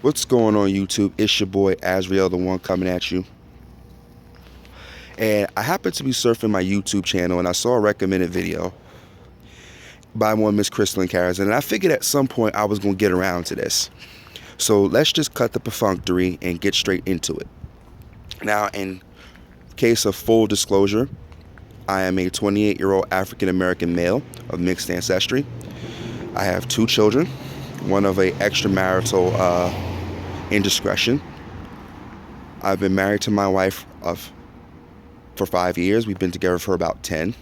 What's going on YouTube? It's your boy Azriel, the one coming at you. And I happened to be surfing my YouTube channel and I saw a recommended video by one Miss Karazin, and I figured at some point I was going to get around to this. So let's just cut the perfunctory and get straight into it. Now, in case of full disclosure, I am a 28-year-old African American male of mixed ancestry. I have two children, one of a extramarital indiscretion. I've been married to my wife for 5 years. We've been together for about 10.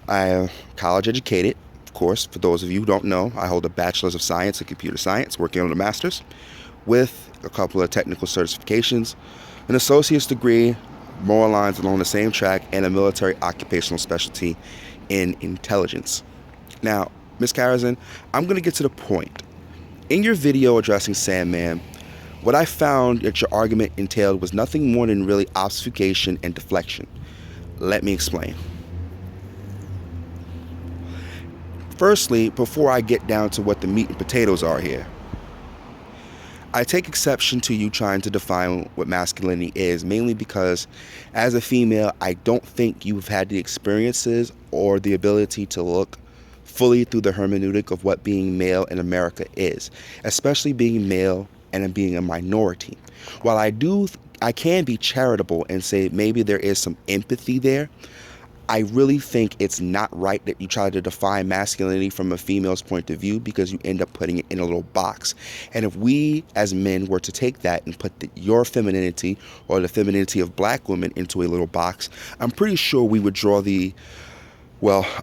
I am college educated, of course. For those of you who don't know, I hold a Bachelor's of Science in Computer Science, working on a Master's, with a couple of technical certifications, an associate's degree, more lines along the same track, and a military occupational specialty in intelligence. Now, Ms. Karazin, I'm going to get to the point. In your video addressing Sandman, what I found that your argument entailed was nothing more than really obfuscation and deflection. Let me explain. Firstly, before I get down to what the meat and potatoes are here, I take exception to you trying to define what masculinity is, mainly because as a female, I don't think you've had the experiences or the ability to look fully through the hermeneutic of what being male in America is, especially being male and being a minority. While I can be charitable and say maybe there is some empathy there, I really think it's not right that you try to define masculinity from a female's point of view, because you end up putting it in a little box. And if we as men were to take that and put your femininity or the femininity of black women into a little box, I'm pretty sure we would draw the,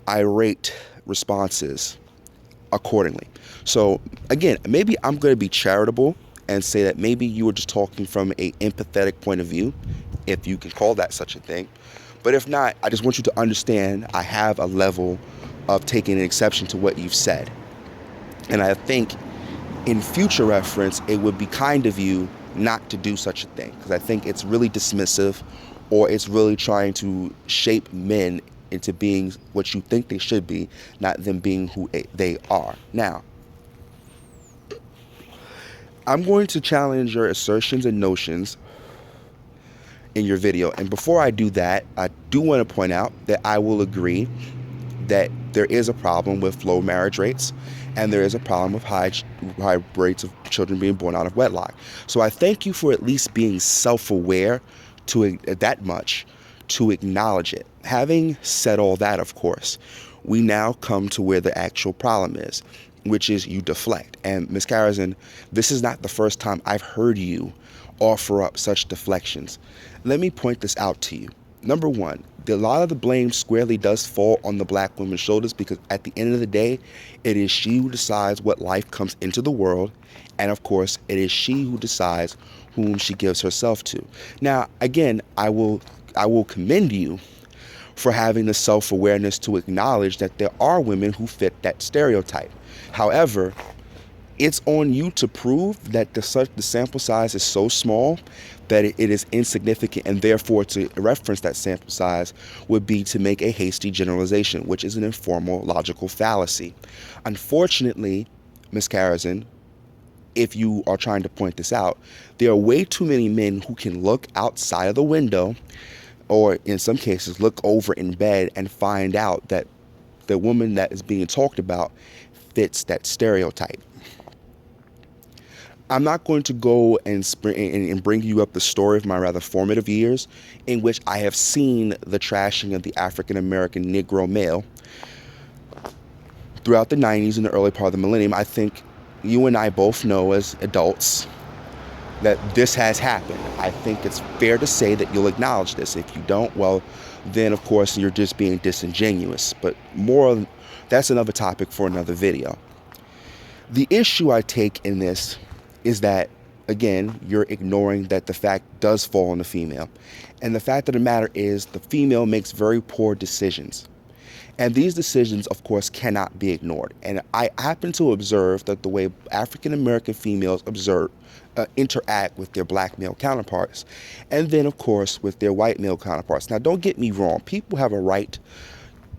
irate responses accordingly. So again, maybe I'm going to be charitable and say that maybe you were just talking from a empathetic point of view, if you can call that such a thing. But if not, I just want you to understand I have a level of taking an exception to what you've said. And I think in future reference, it would be kind of you not to do such a thing, because I think it's really dismissive, or it's really trying to shape men into being what you think they should be, not them being who they are. Now, I'm going to challenge your assertions and notions in your video. And before I do that, I do want to point out that I will agree that there is a problem with low marriage rates, and there is a problem with high rates of children being born out of wedlock. So I thank you for at least being self-aware to that much to acknowledge it. Having said all that, of course, we now come to where the actual problem is, which is you deflect. And Ms. Karazin, this is not the first time I've heard you offer up such deflections. Let me point this out to you. Number one, a lot of the blame squarely does fall on the black woman's shoulders, because at the end of the day, it is she who decides what life comes into the world. And of course, it is she who decides whom she gives herself to. Now, again, I will commend you for having the self-awareness to acknowledge that there are women who fit that stereotype. However, it's on you to prove that the sample size is so small that it is insignificant, and therefore to reference that sample size would be to make a hasty generalization, which is an informal logical fallacy. Unfortunately, Ms. Karazin, if you are trying to point this out, there are way too many men who can look outside of the window, or in some cases look over in bed, and find out that the woman that is being talked about fits that stereotype. I'm not going to go and bring you up the story of my rather formative years, in which I have seen the trashing of the African American Negro male throughout the 90s and the early part of the millennium. I think you and I both know as adults that this has happened. I think it's fair to say that you'll acknowledge this. If you don't, well, then of course you're just being disingenuous. But that's another topic for another video. The issue I take in this is that, again, you're ignoring that the fact does fall on the female. And the fact of the matter is the female makes very poor decisions. And these decisions, of course, cannot be ignored. And I happen to observe that the way African American females interact with their black male counterparts, and then, of course, with their white male counterparts. Now, don't get me wrong. People have a right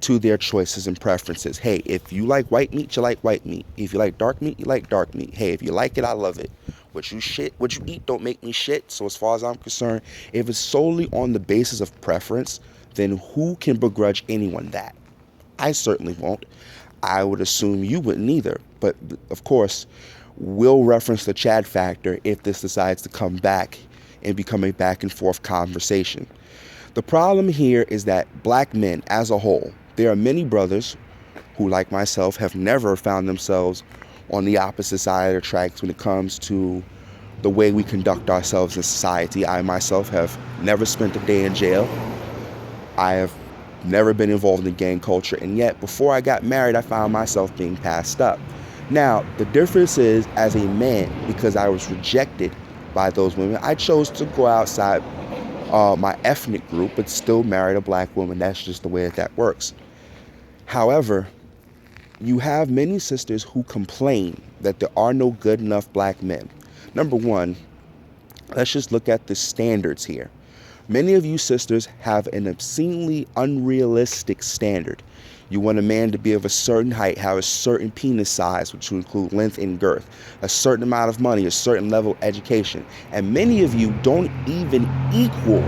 to their choices and preferences. Hey, if you like white meat, you like white meat. If you like dark meat, you like dark meat. Hey, if you like it, I love it. What you eat don't make me shit. So as far as I'm concerned, if it's solely on the basis of preference, then who can begrudge anyone that? I certainly won't. I would assume you wouldn't either. But of course, we'll reference the Chad factor if this decides to come back and become a back and forth conversation. The problem here is that black men as a whole, there are many brothers who, like myself, have never found themselves on the opposite side of the tracks when it comes to the way we conduct ourselves in society. I myself have never spent a day in jail. I have never been involved in gang culture, and yet before I got married, I found myself being passed up. Now, the difference is, as a man, because I was rejected by those women, I chose to go outside my ethnic group, but still married a black woman. That's just the way that works. However, you have many sisters who complain that there are no good enough black men. Number one, let's just look at the standards here. Many of you sisters have an obscenely unrealistic standard. You want a man to be of a certain height, have a certain penis size, which will include length and girth, a certain amount of money, a certain level of education. And many of you don't even equal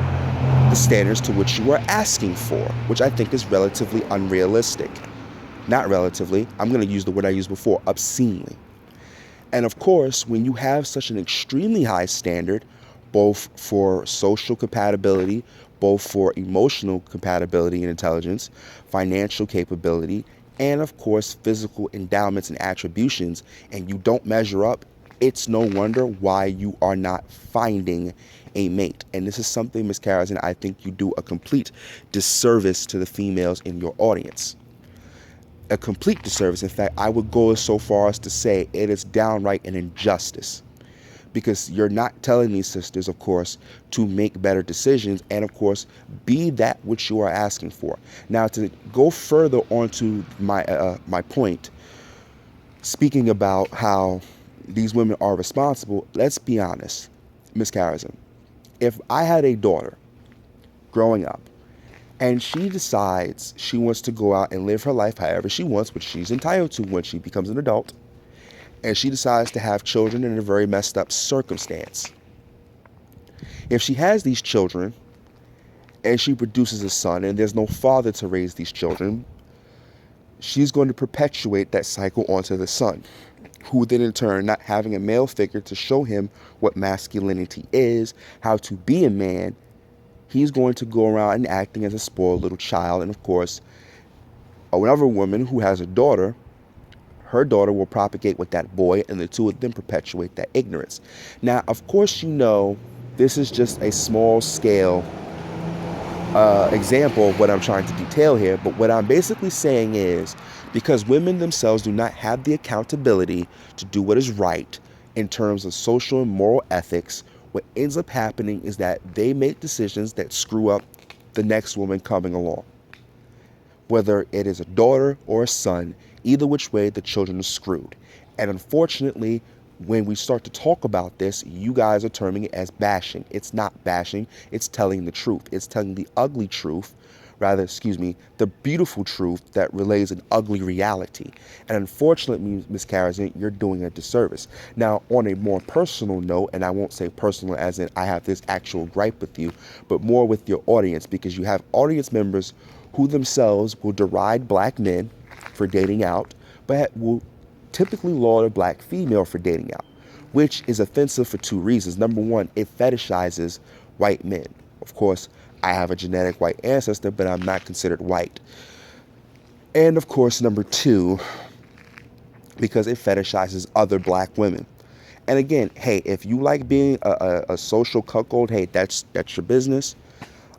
the standards to which you are asking for, which I think is relatively unrealistic. Not relatively, I'm going to use the word I used before, obscenely. And of course, when you have such an extremely high standard, both for social compatibility, both for emotional compatibility and intelligence, financial capability, and of course, physical endowments and attributions, and you don't measure up, it's no wonder why you are not finding a mate. And this is something, Ms. Karazin, I think you do a complete disservice to the females in your audience. A complete disservice. In fact, I would go so far as to say it is downright an injustice, because you're not telling these sisters, of course, to make better decisions and, of course, be that which you are asking for. Now, to go further onto my point, speaking about how these women are responsible, let's be honest, Ms. Karazin. If I had a daughter growing up and she decides she wants to go out and live her life however she wants, which she's entitled to when she becomes an adult, and she decides to have children in a very messed up circumstance. If she has these children and she produces a son and there's no father to raise these children, she's going to perpetuate that cycle onto the son, who then in turn, not having a male figure to show him what masculinity is, how to be a man, he's going to go around and acting as a spoiled little child. And of course, another woman who has a daughter, her daughter will propagate with that boy, and the two of them perpetuate that ignorance. Now, of course, you know, this is just a small scale example of what I'm trying to detail here. But what I'm basically saying is, because women themselves do not have the accountability to do what is right in terms of social and moral ethics, what ends up happening is that they make decisions that screw up the next woman coming along. Whether it is a daughter or a son, either which way, the children are screwed. And unfortunately, when we start to talk about this, you guys are terming it as bashing. It's not bashing. It's telling the truth. It's telling the ugly truth, the beautiful truth that relays an ugly reality. And unfortunately, Ms. Karazin, you're doing a disservice. Now, on a more personal note, and I won't say personal as in I have this actual gripe with you, but more with your audience, because you have audience members who themselves will deride black men for dating out, but will typically laud a black female for dating out, which is offensive for two reasons. Number one, it fetishizes white men. Of course, I have a genetic white ancestor, but I'm not considered white. And of course, number two, because it fetishizes other black women. And again, hey, if you like being a social cuckold, hey, that's your business.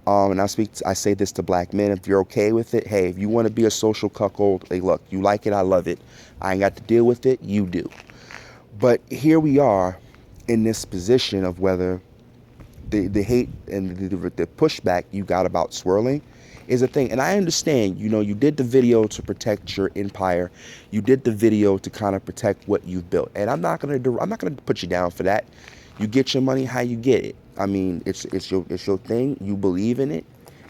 And I say this to black men, if you're okay with it, hey, if you want to be a social cuckold, hey, look, you like it, I love it. I ain't got to deal with it, you do. But here we are in this position of whether the hate and the pushback you got about swirling is a thing. And I understand, you know, you did the video to protect your empire. You did the video to kind of protect what you've built. And I'm not gonna put you down for that. You get your money how you get it. I mean, it's your thing. You believe in it.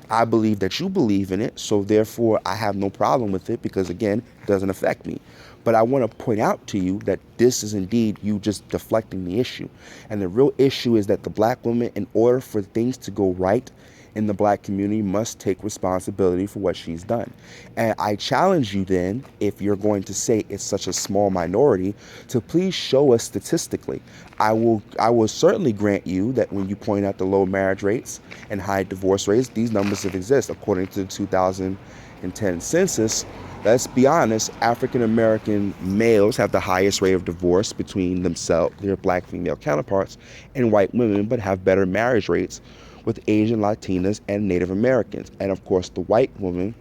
I believe that you believe in it. So therefore, I have no problem with it because, again, it doesn't affect me. But I want to point out to you that this is indeed you just deflecting the issue. And the real issue is that the black woman, in order for things to go right in the black community, must take responsibility for what she's done. And I challenge you then, if you're going to say it's such a small minority, to please show us statistically. I will certainly grant you that when you point out the low marriage rates and high divorce rates, these numbers have exist. According to the 2010 census, let's be honest, African American males have the highest rate of divorce between themselves, their black female counterparts, and white women, but have better marriage rates with Asian, Latinas, and Native Americans. And of course, the white woman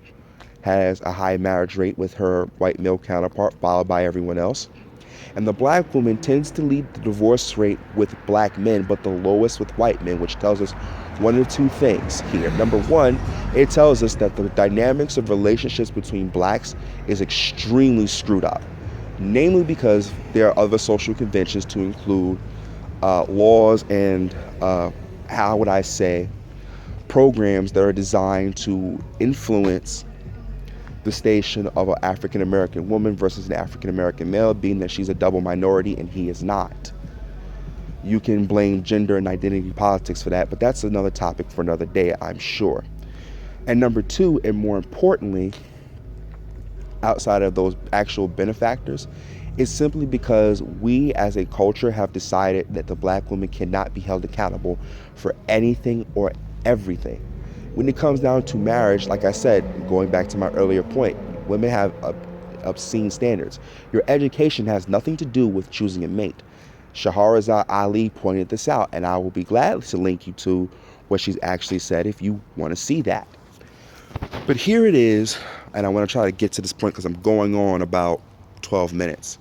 has a high marriage rate with her white male counterpart, followed by everyone else. And the black woman tends to lead the divorce rate with black men, but the lowest with white men, which tells us one of two things here. Number one, it tells us that the dynamics of relationships between blacks is extremely screwed up, namely because there are other social conventions to include laws and how would I say, programs that are designed to influence the station of an African American woman versus an African American male, being that she's a double minority and he is not. You can blame gender and identity politics for that, but that's another topic for another day, I'm sure. And number two, and more importantly, outside of those actual benefactors, is simply because we as a culture have decided that the black woman cannot be held accountable for anything or everything. When it comes down to marriage, like I said, going back to my earlier point, women have obscene standards. Your education has nothing to do with choosing a mate. Shahrazad Ali pointed this out, and I will be glad to link you to what she's actually said if you want to see that. But here it is, and I want to try to get to this point because I'm going on about 12 minutes.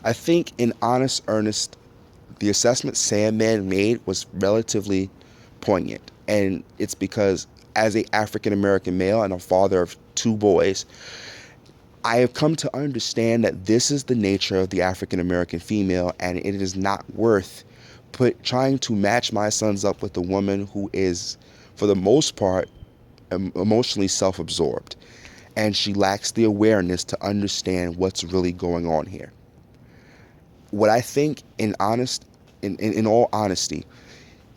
I think in honest earnest, the assessment Sandman made was relatively poignant. And it's because as a African American male and a father of two boys, I have come to understand that this is the nature of the African American female, and it is not worth trying to match my sons up with a woman who is, for the most part, emotionally self-absorbed. And she lacks the awareness to understand what's really going on here. What I think, in all honesty,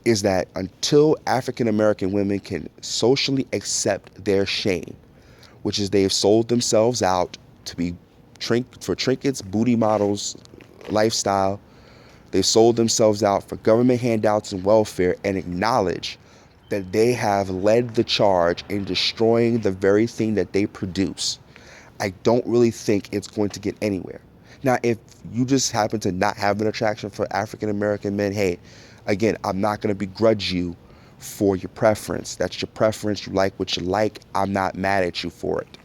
is that until African American women can socially accept their shame, which is they've sold themselves out to be for trinkets, booty models, lifestyle, they've sold themselves out for government handouts and welfare, and acknowledge that they have led the charge in destroying the very thing that they produce, I don't really think it's going to get anywhere. Now, if you just happen to not have an attraction for African American men, hey, again, I'm not going to begrudge you for your preference. That's your preference. You like what you like. I'm not mad at you for it.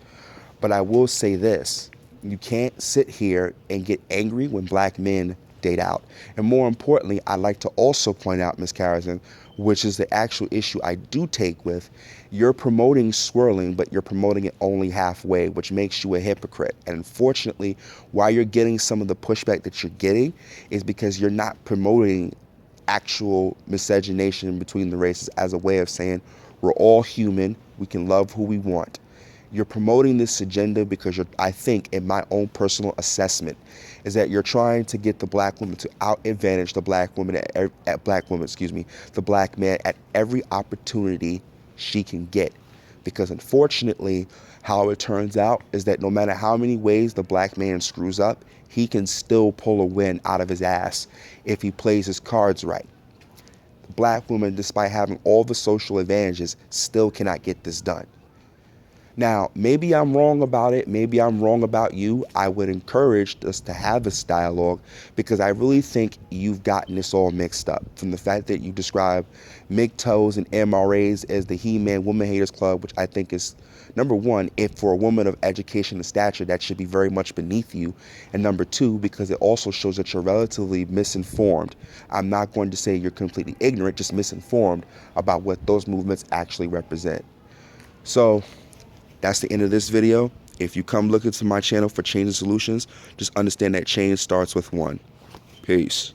But I will say this. You can't sit here and get angry when black men date out. And more importantly, I'd like to also point out, Ms. Karazin, which is the actual issue I do take with, you're promoting swirling, but you're promoting it only halfway, which makes you a hypocrite. And unfortunately, why you're getting some of the pushback that you're getting is because you're not promoting actual miscegenation between the races as a way of saying we're all human, we can love who we want. You're promoting this agenda because I think, in my own personal assessment, is that you're trying to get the black woman to out advantage the black woman the black man at every opportunity she can get. Because unfortunately, how it turns out is that no matter how many ways the black man screws up, he can still pull a win out of his ass if he plays his cards right. The black woman, despite having all the social advantages, still cannot get this done. Now, maybe I'm wrong about it. Maybe I'm wrong about you. I would encourage us to have this dialogue because I really think you've gotten this all mixed up. From the fact that you describe MGTOWs and MRAs as the He-Man Woman Haters Club, which I think is, number one, if for a woman of education and stature, that should be very much beneath you. And number two, because it also shows that you're relatively misinformed. I'm not going to say you're completely ignorant, just misinformed about what those movements actually represent. So that's the end of this video. If you come looking to my channel for change and solutions, just understand that change starts with one. Peace.